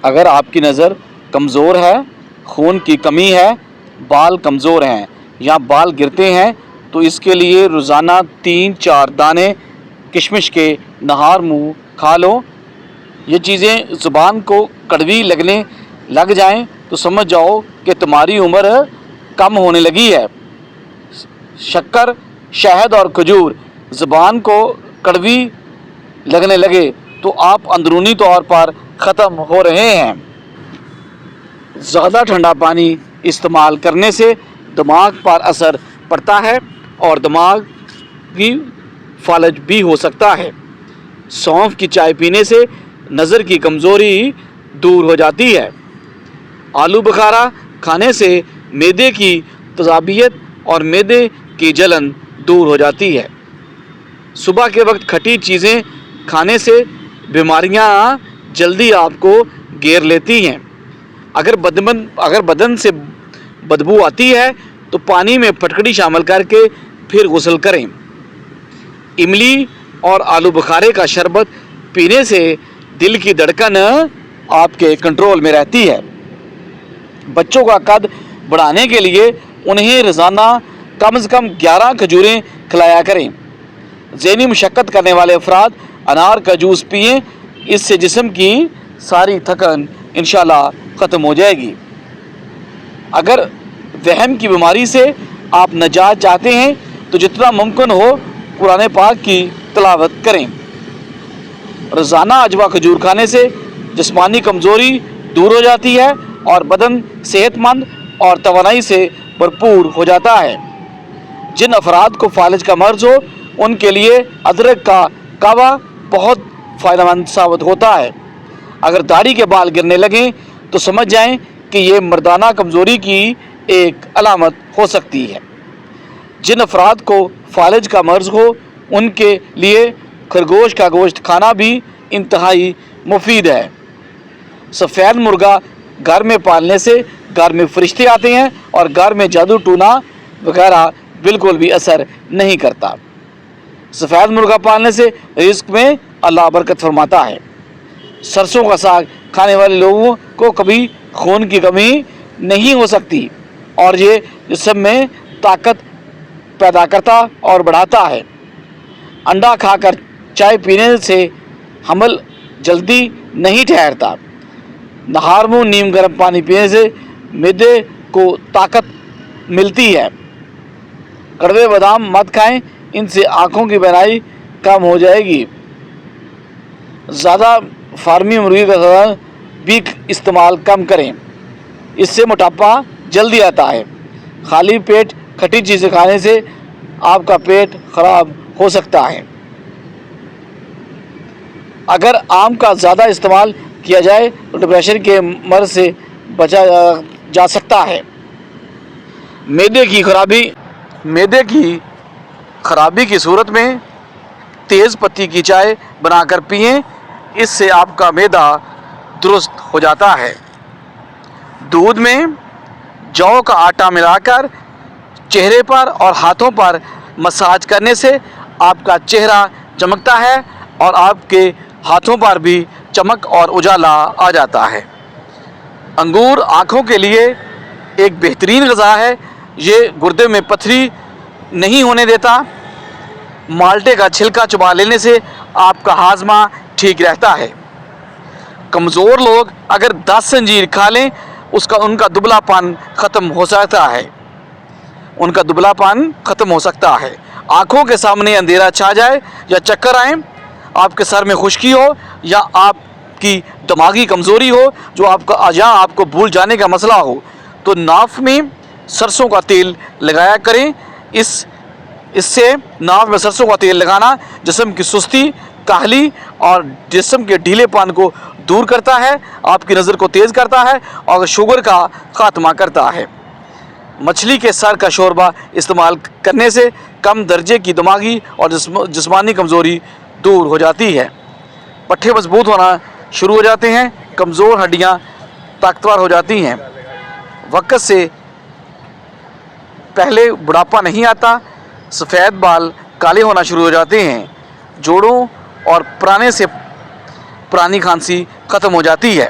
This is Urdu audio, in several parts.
اگر آپ کی نظر کمزور ہے، خون کی کمی ہے، بال کمزور ہیں یا بال گرتے ہیں تو اس کے لیے روزانہ 3-4 دانے کشمش کے نہار منہ کھا لو۔ یہ چیزیں زبان کو کڑوی لگنے لگ جائیں تو سمجھ جاؤ کہ تمہاری عمر کم ہونے لگی ہے۔ شکر، شہد اور کھجور زبان کو کڑوی لگنے لگے تو آپ اندرونی طور پر ختم ہو رہے ہیں۔ زیادہ ٹھنڈا پانی استعمال کرنے سے دماغ پر اثر پڑتا ہے اور دماغی فالج بھی ہو سکتا ہے۔ سونف کی چائے پینے سے نظر کی کمزوری دور ہو جاتی ہے۔ آلو بخارا کھانے سے معدے کی تیزابیت اور معدے کی جلن دور ہو جاتی ہے۔ صبح کے وقت کھٹی چیزیں کھانے سے بیماریاں جلدی آپ کو گھیر لیتی ہیں۔ اگر بدن سے بدبو آتی ہے تو پانی میں پھٹکڑی شامل کر کے پھر غسل کریں۔ املی اور آلو بخارے کا شربت پینے سے دل کی دھڑکن آپ کے کنٹرول میں رہتی ہے۔ بچوں کا قد بڑھانے کے لیے انہیں روزانہ کم از کم 11 کھجوریں کھلایا کریں۔ ذہنی مشقت کرنے والے افراد انار کا جوس پئیں، اس سے جسم کی ساری تھکن انشاءاللہ ختم ہو جائے گی۔ اگر وہم کی بیماری سے آپ نجات چاہتے ہیں تو جتنا ممکن ہو قرآن پاک کی تلاوت کریں۔ روزانہ اجوا کھجور کھانے سے جسمانی کمزوری دور ہو جاتی ہے اور بدن صحت مند اور توانائی سے بھرپور ہو جاتا ہے۔ جن افراد کو فالج کا مرض ہو ان کے لیے ادرک کا قہوہ بہت فائدہ مند ثابت ہوتا ہے۔ اگر داڑھی کے بال گرنے لگیں تو سمجھ جائیں کہ یہ مردانہ کمزوری کی ایک علامت ہو سکتی ہے۔ جن افراد کو فالج کا مرض ہو ان کے لیے خرگوش کا گوشت کھانا بھی انتہائی مفید ہے۔ سفید مرغا گھر میں پالنے سے گھر میں فرشتے آتے ہیں اور گھر میں جادو ٹونا وغیرہ بالکل بھی اثر نہیں کرتا۔ سفید مرغا پالنے سے رزق میں اللہ برکت فرماتا ہے۔ سرسوں کا ساگ کھانے والے لوگوں کو کبھی خون کی کمی نہیں ہو سکتی اور یہ جسم میں طاقت پیدا کرتا اور بڑھاتا ہے۔ انڈا کھا کر چائے پینے سے حمل جلدی نہیں ٹھہرتا۔ نہار منہ نیم گرم پانی پینے سے معدے کو طاقت ملتی ہے۔ کڑوے بادام مت کھائیں، ان سے آنکھوں کی بینائی کم ہو جائے گی۔ زیادہ فارمی مرغی کا بھی استعمال کم کریں، اس سے موٹاپا جلدی آتا ہے۔ خالی پیٹ کھٹی چیزیں کھانے سے آپ کا پیٹ خراب ہو سکتا ہے۔ اگر آم کا زیادہ استعمال کیا جائے تو ڈپریشن کے مرض سے بچا جا سکتا ہے۔ معدے کی خرابی کی صورت میں تیز پتی کی چائے بنا کر پئیں، اس سے آپ کا معدہ درست ہو جاتا ہے۔ دودھ میں جو کا آٹا ملا کر چہرے پر اور ہاتھوں پر مساج کرنے سے آپ کا چہرہ چمکتا ہے اور آپ کے ہاتھوں پر بھی چمک اور اجالا آ جاتا ہے۔ انگور آنکھوں کے لیے ایک بہترین غذا ہے، یہ گردے میں پتھری نہیں ہونے دیتا۔ مالٹے کا چھلکا چبا لینے سے آپ کا ہاضمہ ٹھیک رہتا ہے۔ کمزور لوگ اگر 10 انجیر کھا لیں ان کا دبلا پن ختم ہو سکتا ہے۔ آنکھوں کے سامنے اندھیرا چھا جائے یا چکر آئیں، آپ کے سر میں خشکی ہو یا آپ کی دماغی کمزوری ہو یا آپ کو بھول جانے کا مسئلہ ہو تو ناف میں سرسوں کا تیل لگایا کریں۔ اس سے ناف میں سرسوں کا تیل لگانا جسم کی سستی، کاہلی اور جسم کے ڈھیلے پن کو دور کرتا ہے، آپ کی نظر کو تیز کرتا ہے اور شوگر کا خاتمہ کرتا ہے۔ مچھلی کے سر کا شوربہ استعمال کرنے سے کم درجے کی دماغی اور جسمانی کمزوری دور ہو جاتی ہے۔ پٹھے مضبوط ہونا شروع ہو جاتے ہیں، کمزور ہڈیاں طاقتور ہو جاتی ہیں۔ وقت سے پہلے بڑھاپا نہیں آتا، سفید بال کالے ہونا شروع ہو جاتے ہیں، جوڑوں اور پرانے سے پرانی کھانسی ختم ہو جاتی ہے۔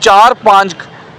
4-5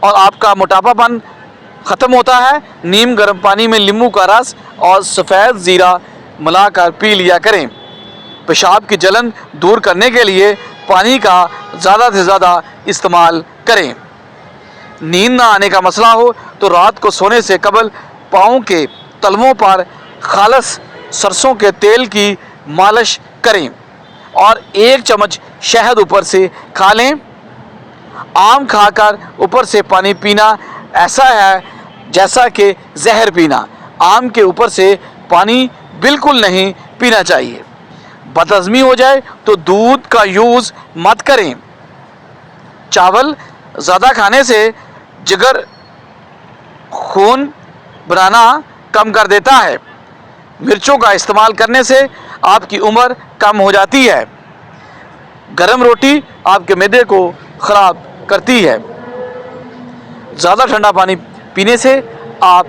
اور آپ کا موٹاپا پن ختم ہوتا ہے۔ نیم گرم پانی میں لیمو کا رس اور سفید زیرہ ملا کر پی لیا کریں۔ پیشاب کی جلن دور کرنے کے لیے پانی کا زیادہ سے زیادہ استعمال کریں۔ نیند نہ آنے کا مسئلہ ہو تو رات کو سونے سے قبل پاؤں کے تلووں پر خالص سرسوں کے تیل کی مالش کریں اور 1 چمچ شہد اوپر سے کھا لیں۔ آم کھا کر اوپر سے پانی پینا ایسا ہے جیسا کہ زہر پینا۔ آم کے اوپر سے پانی بالکل نہیں پینا چاہیے۔ بد ہضمی ہو جائے تو دودھ کا یوز مت کریں۔ چاول زیادہ کھانے سے جگر خون بنانا کم کر دیتا ہے۔ مرچوں کا استعمال کرنے سے آپ کی عمر کم ہو جاتی ہے۔ گرم روٹی آپ کے معدے کو خراب کرتی ہے۔ زیادہ ٹھنڈا پانی پینے سے آپ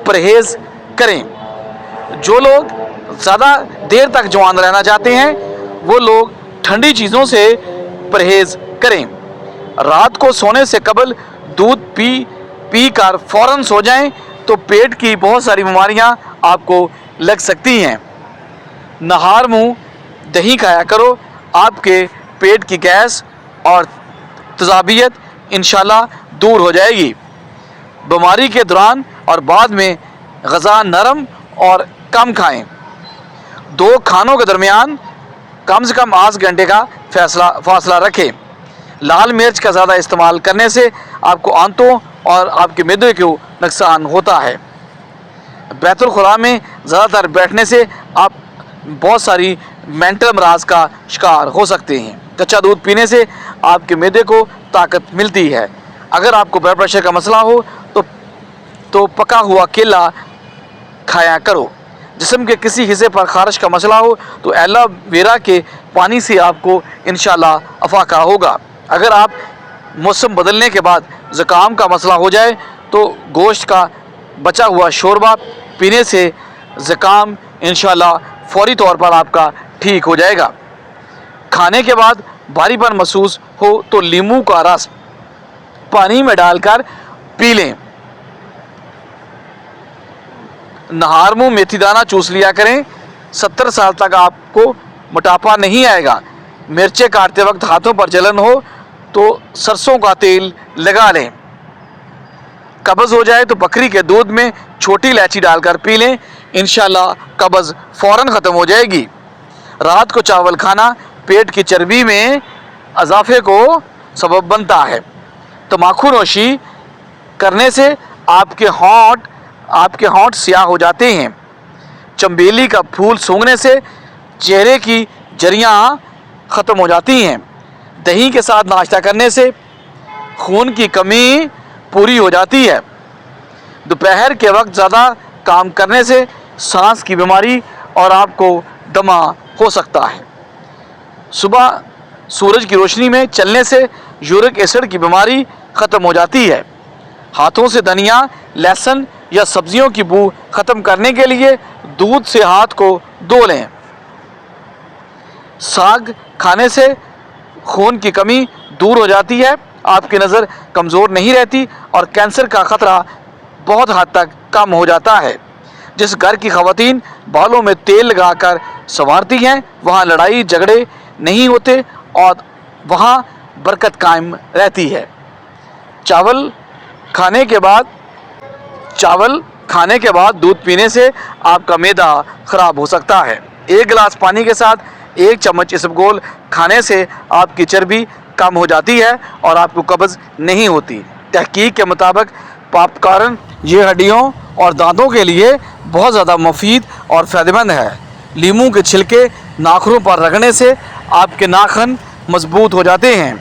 پرہیز کریں۔ جو لوگ زیادہ دیر تک جوان رہنا چاہتے ہیں وہ لوگ ٹھنڈی چیزوں سے پرہیز کریں۔ رات کو سونے سے قبل دودھ پی کر فوراً سو جائیں تو پیٹ کی بہت ساری بیماریاں آپ کو لگ سکتی ہیں۔ نہار منہ دہی کھایا کرو، آپ کے پیٹ کی گیس اور تیزابیت انشاءاللہ دور ہو جائے گی۔ بیماری کے دوران اور بعد میں غذا نرم اور کم کھائیں۔ 2 کھانوں کے درمیان کم سے کم آدھ گھنٹے کا فاصلہ رکھیں۔ لال مرچ کا زیادہ استعمال کرنے سے آپ کو آنتوں اور آپ کے معدے کو نقصان ہوتا ہے۔ بیت الخلاء میں زیادہ تر بیٹھنے سے آپ بہت ساری مینٹل امراض کا شکار ہو سکتے ہیں۔ کچا دودھ پینے سے آپ کے معدے کو طاقت ملتی ہے۔ اگر آپ کو بلڈ پریشر کا مسئلہ ہو تو پکا ہوا کیلا کھایا کرو۔ جسم کے کسی حصے پر خارش کا مسئلہ ہو تو ایلو ویرا کے پانی سے آپ کو انشاءاللہ افاقہ ہوگا۔ اگر آپ موسم بدلنے کے بعد زکام کا مسئلہ ہو جائے تو گوشت کا بچا ہوا شوربہ پینے سے زکام انشاءاللہ فوری طور پر آپ کا ٹھیک ہو جائے گا۔ کھانے کے بعد بھاری پن محسوس ہو تو لیمو کا رس پانی میں ڈال کر پی لیں۔ نہار منہ میتھی دانہ چوس لیا کریں۔ 70 سال تک آپ کو موٹاپا نہیں آئے گا۔ مرچیں کاٹتے وقت ہاتھوں پر جلن ہو تو سرسوں کا تیل لگا لیں۔ قبض ہو جائے تو بکری کے دودھ میں چھوٹی الائچی ڈال کر پی لیں، انشاءاللہ قبض فوراً ختم ہو جائے گی۔ رات کو چاول کھانا پیٹ کی چربی میں اضافے کو سبب بنتا ہے۔ تمباکو نوشی کرنے سے آپ کے ہونٹ سیاہ ہو جاتے ہیں۔ چنبیلی کا پھول سونگھنے سے چہرے کی جریاں ختم ہو جاتی ہیں۔ دہی کے ساتھ ناشتہ کرنے سے خون کی کمی پوری ہو جاتی ہے۔ دوپہر کے وقت زیادہ کام کرنے سے سانس کی بیماری اور آپ کو دمہ ہو سکتا ہے۔ صبح سورج کی روشنی میں چلنے سے یورک ایسڈ کی بیماری ختم ہو جاتی ہے۔ ہاتھوں سے دھنیا، لہسن یا سبزیوں کی بو ختم کرنے کے لیے دودھ سے ہاتھ کو دھو لیں۔ ساگ کھانے سے خون کی کمی دور ہو جاتی ہے، آپ کی نظر کمزور نہیں رہتی اور کینسر کا خطرہ بہت حد تک کم ہو جاتا ہے۔ جس گھر کی خواتین بالوں میں تیل لگا کر سنوارتی ہیں وہاں لڑائی جھگڑے نہیں ہوتے اور وہاں برکت قائم رہتی ہے۔ چاول کھانے کے بعد دودھ پینے سے آپ کا معدہ خراب ہو سکتا ہے۔ 1 گلاس پانی کے ساتھ 1 چمچ اسبگول کھانے سے آپ کی چربی کم ہو جاتی ہے اور آپ کو قبض نہیں ہوتی۔ تحقیق کے مطابق پاپ کارن یہ ہڈیوں اور دانتوں کے لیے بہت زیادہ مفید اور فائدہ مند ہے۔ لیموں کے چھلکے ناخنوں پر رگڑنے سے آپ کے ناخن مضبوط ہو جاتے ہیں۔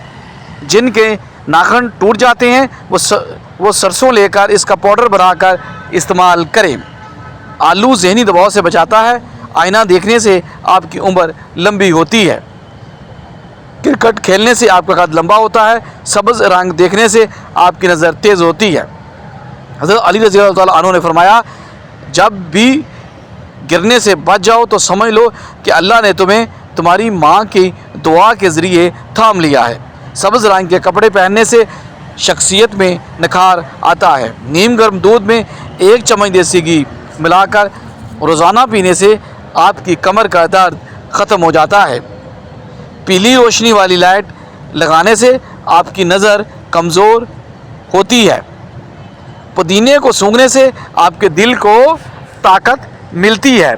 جن کے ناخن ٹوٹ جاتے ہیں وہ سرسوں لے کر اس کا پاؤڈر بنا کر استعمال کریں۔ آلو ذہنی دباؤ سے بچاتا ہے۔ آئینہ دیکھنے سے آپ کی عمر لمبی ہوتی ہے۔ کرکٹ کھیلنے سے آپ کا قد لمبا ہوتا ہے۔ سبز رنگ دیکھنے سے آپ کی نظر تیز ہوتی ہے۔ حضرت علی رضی اللہ تعالیٰ عنہ نے فرمایا، جب بھی گرنے سے بچ جاؤ تو سمجھ لو کہ اللہ نے تمہیں تمہاری ماں کی دعا کے ذریعے تھام لیا ہے۔ سبز رنگ کے کپڑے پہننے سے شخصیت میں نکھار آتا ہے۔ نیم گرم دودھ میں 1 چمچ دیسی گھی ملا کر روزانہ پینے سے آپ کی کمر کا درد ختم ہو جاتا ہے۔ پیلی روشنی والی لائٹ لگانے سے آپ کی نظر کمزور ہوتی ہے۔ پودینے کو سونگھنے سے آپ کے دل کو طاقت ملتی ہے۔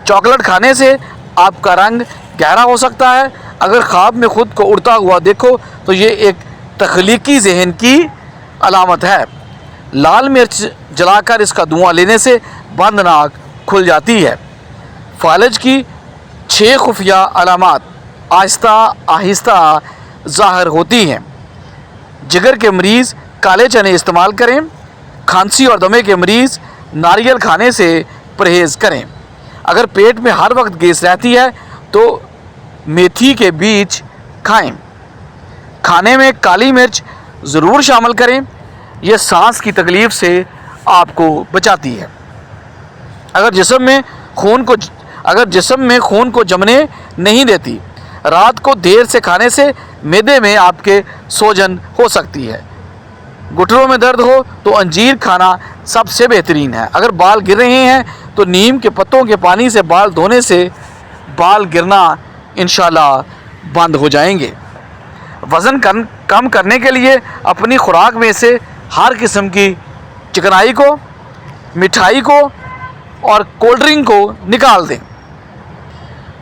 چاکلیٹ کھانے سے آپ کا رنگ گہرا ہو سکتا ہے۔ اگر خواب میں خود کو اڑتا ہوا دیکھو تو یہ ایک تخلیقی ذہن کی علامت ہے۔ لال مرچ جلا کر اس کا دھواں لینے سے بند ناک کھل جاتی ہے۔ فالج کی 6 خفیہ علامات آہستہ آہستہ ظاہر ہوتی ہیں۔ جگر کے مریض کالے چنے استعمال کریں۔ کھانسی اور دمے کے مریض ناریل کھانے سے پرہیز کریں۔ اگر پیٹ میں ہر وقت گیس رہتی ہے تو میتھی کے بیج کھائیں۔ کھانے میں کالی مرچ ضرور شامل کریں، یہ سانس کی تکلیف سے آپ کو بچاتی ہے۔ اگر جسم میں خون کو جمنے نہیں دیتی، رات کو دیر سے کھانے سے معدے میں آپ کے سوجن ہو سکتی ہے۔ گھٹنوں میں درد ہو تو انجیر کھانا سب سے بہترین ہے۔ اگر بال گر رہے ہیں تو نیم کے پتوں کے پانی سے بال دھونے سے بال گرنا انشاءاللہ بند ہو جائیں گے۔ وزن کم کرنے کے لیے اپنی خوراک میں سے ہر قسم کی چکنائی کو، مٹھائی کو اور کولڈ ڈرنک کو نکال دیں۔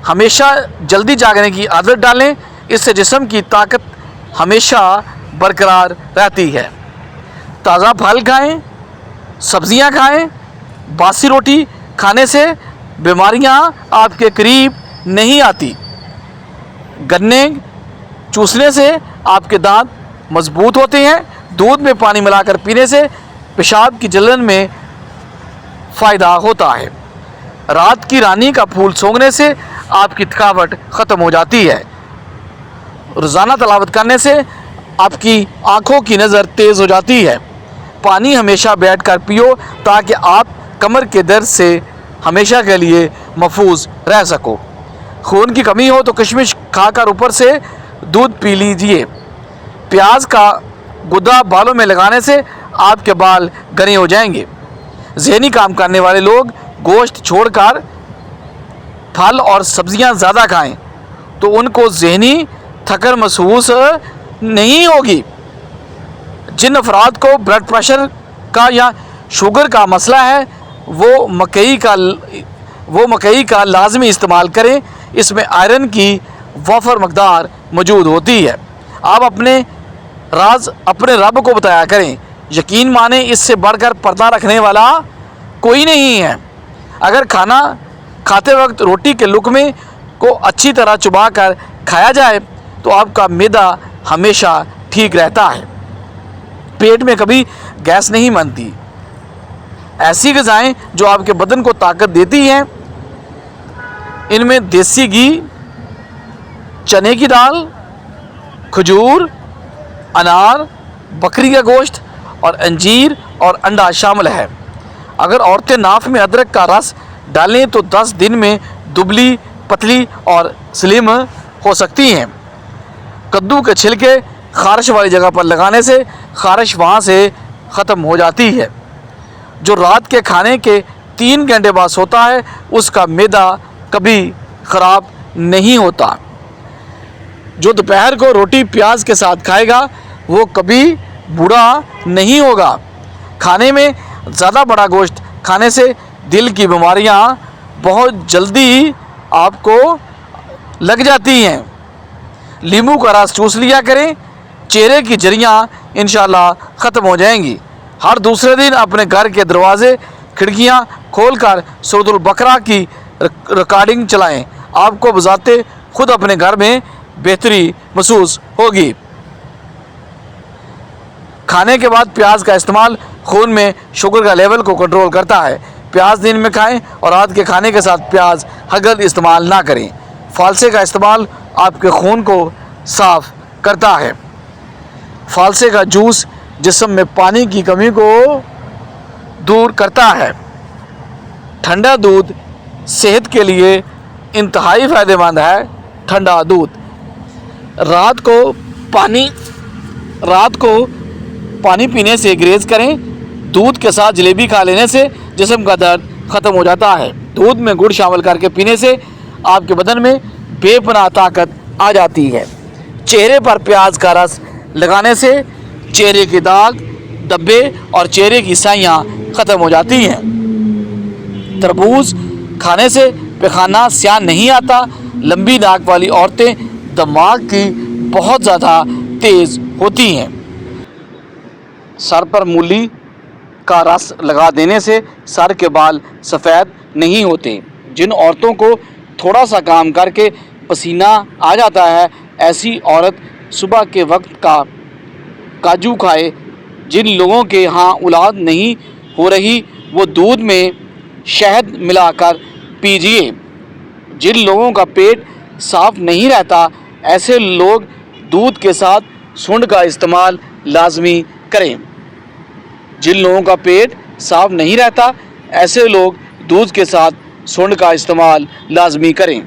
ہمیشہ جلدی جاگنے کی عادت ڈالیں، اس سے جسم کی طاقت ہمیشہ برقرار رہتی ہے۔ تازہ پھل کھائیں، سبزیاں کھائیں۔ باسی روٹی کھانے سے بیماریاں آپ کے قریب نہیں آتی۔ گنے چوسنے سے آپ کے دانت مضبوط ہوتے ہیں۔ دودھ میں پانی ملا کر پینے سے پیشاب کی جلن میں فائدہ ہوتا ہے۔ رات کی رانی کا پھول سونگھنے سے آپ کی تھکاوٹ ختم ہو جاتی ہے۔ روزانہ تلاوت کرنے سے آپ کی آنکھوں کی نظر تیز ہو جاتی ہے۔ پانی ہمیشہ بیٹھ کر پیو تاکہ آپ کمر کے درد سے ہمیشہ کے لیے محفوظ رہ سکو۔ خون کی کمی ہو تو کشمش کھا کر اوپر سے دودھ پی لیجئے۔ پیاز کا گدا بالوں میں لگانے سے آپ کے بال گھنے ہو جائیں گے۔ ذہنی کام کرنے والے لوگ گوشت چھوڑ کر پھل اور سبزیاں زیادہ کھائیں تو ان کو ذہنی تھکن محسوس نہیں ہوگی۔ جن افراد کو بلڈ پریشر کا یا شوگر کا مسئلہ ہے وہ مکئی کا لازمی استعمال کریں، اس میں آئرن کی وافر مقدار موجود ہوتی ہے۔ آپ اپنے راز اپنے رب کو بتایا کریں، یقین مانیں اس سے بڑھ کر پردہ رکھنے والا کوئی نہیں ہے۔ اگر کھانا کھاتے وقت روٹی کے لقمے کو اچھی طرح چبا کر کھایا جائے تو آپ کا معدہ ہمیشہ ٹھیک رہتا ہے، پیٹ میں کبھی گیس نہیں بنتی۔ ایسی غذائیں جو آپ کے بدن کو طاقت دیتی ہیں، ان میں دیسی گھی، چنے کی دال، کھجور، انار، بکری کا گوشت اور انجیر اور انڈا شامل ہے۔ اگر عورتیں ناف میں ادرک کا رس ڈالیں تو 10 دن میں دبلی پتلی اور سلم ہو سکتی ہیں۔ کدو کے چھلکے خارش والی جگہ پر لگانے سے خارش وہاں سے ختم ہو جاتی ہے۔ جو رات کے کھانے کے 3 گھنٹے بعد سوتا ہے اس کا معدہ کبھی خراب نہیں ہوتا۔ جو دوپہر کو روٹی پیاز کے ساتھ کھائے گا وہ کبھی بوڑھا نہیں ہوگا۔ کھانے میں زیادہ بڑا گوشت کھانے سے دل کی بیماریاں بہت جلدی آپ کو لگ جاتی ہیں۔ لیمو کا رس چوس لیا کریں، چہرے کی جریاں انشاءاللہ ختم ہو جائیں گی۔ ہر دوسرے دن اپنے گھر کے دروازے کھڑکیاں کھول کر سورۃ البقرہ کی ریکارڈنگ چلائیں، آپ کو بذات خود اپنے گھر میں بہتری محسوس ہوگی۔ کھانے کے بعد پیاز کا استعمال خون میں شوگر کا لیول کو کنٹرول کرتا ہے۔ پیاز دن میں کھائیں اور رات کے کھانے کے ساتھ پیاز ہرگز استعمال نہ کریں۔ فالسے کا استعمال آپ کے خون کو صاف کرتا ہے۔ فالسے کا جوس جسم میں پانی کی کمی کو دور کرتا ہے۔ ٹھنڈا دودھ صحت کے لیے انتہائی فائدہ مند ہے۔ ٹھنڈا دودھ رات کو پانی پینے سے گریز کریں۔ دودھ کے ساتھ جلیبی کھا لینے سے جسم کا درد ختم ہو جاتا ہے۔ دودھ میں گڑ شامل کر کے پینے سے آپ کے بدن میں بے پناہ طاقت آ جاتی ہے۔ چہرے پر پیاز کا رس لگانے سے چہرے کے داغ، دھبے اور چہرے کی سیاہیاں ختم ہو جاتی ہیں۔ تربوز کھانے سے پیخانہ سیاہ نہیں آتا۔ لمبی ناک والی عورتیں دماغ کی بہت زیادہ تیز ہوتی ہیں۔ سر پر مولی کا رس لگا دینے سے سر کے بال سفید نہیں ہوتے۔ جن عورتوں کو تھوڑا سا کام کر کے پسینہ آ جاتا ہے، ایسی عورت صبح کے وقت کا کاجو کھائے۔ جن لوگوں کے ہاں اولاد نہیں ہو رہی، وہ دودھ میں شہد ملا کر پیجیے۔ جن لوگوں کا پیٹ صاف نہیں رہتا، ایسے لوگ دودھ کے ساتھ سونڈ کا استعمال لازمی کریں۔ جن لوگوں کا پیٹ صاف نہیں رہتا، ایسے لوگ دودھ کے ساتھ سونڈ کا استعمال لازمی کریں۔